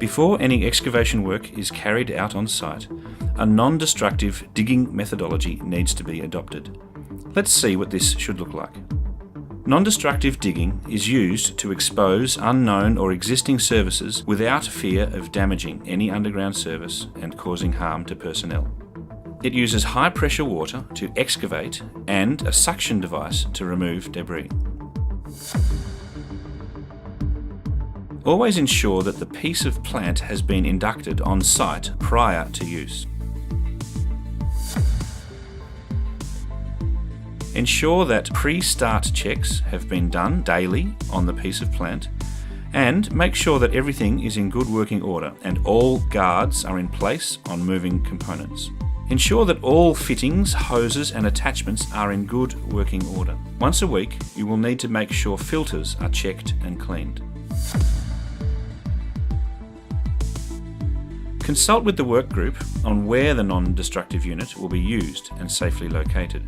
Before any excavation work is carried out on site, a non-destructive digging methodology needs to be adopted. Let's see what this should look like. Non-destructive digging is used to expose unknown or existing services without fear of damaging any underground service and causing harm to personnel. It uses high-pressure water to excavate and a suction device to remove debris. Always ensure that the piece of plant has been inducted on site prior to use. Ensure that pre-start checks have been done daily on the piece of plant, and make sure that everything is in good working order and all guards are in place on moving components. Ensure that all fittings, hoses and attachments are in good working order. Once a week, you will need to make sure filters are checked and cleaned. Consult with the work group on where the non-destructive unit will be used and safely located.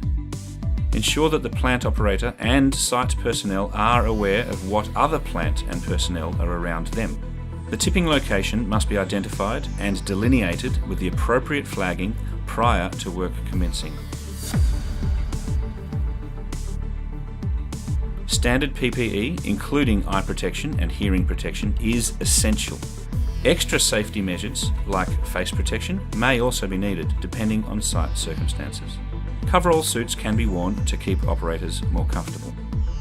Ensure that the plant operator and site personnel are aware of what other plant and personnel are around them. The tipping location must be identified and delineated with the appropriate flagging prior to work commencing. Standard PPE, including eye protection and hearing protection, is essential. Extra safety measures like face protection may also be needed depending on site circumstances. Coverall suits can be worn to keep operators more comfortable.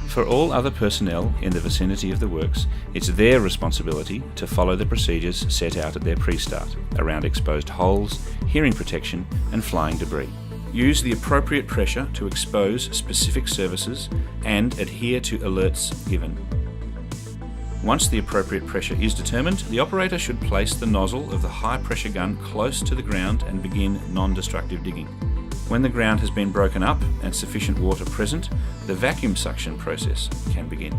For all other personnel in the vicinity of the works, it's their responsibility to follow the procedures set out at their pre-start around exposed holes, hearing protection and flying debris. Use the appropriate pressure to expose specific services and adhere to alerts given. Once the appropriate pressure is determined, the operator should place the nozzle of the high pressure gun close to the ground and begin non-destructive digging. When the ground has been broken up and sufficient water present, the vacuum suction process can begin.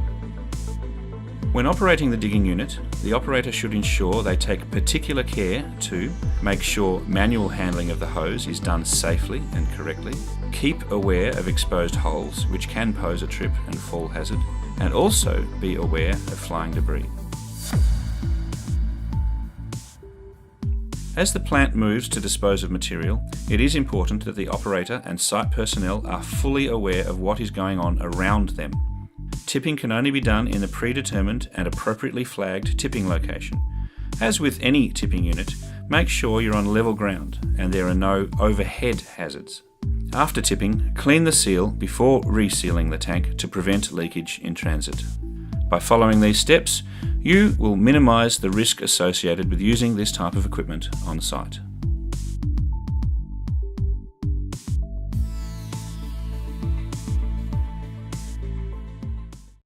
When operating the digging unit, the operator should ensure they take particular care to make sure manual handling of the hose is done safely and correctly, keep aware of exposed holes which can pose a trip and fall hazard, and also be aware of flying debris. As the plant moves to dispose of material, it is important that the operator and site personnel are fully aware of what is going on around them. Tipping can only be done in the predetermined and appropriately flagged tipping location. As with any tipping unit, make sure you're on level ground and there are no overhead hazards. After tipping, clean the seal before resealing the tank to prevent leakage in transit. By following these steps, you will minimise the risk associated with using this type of equipment on site.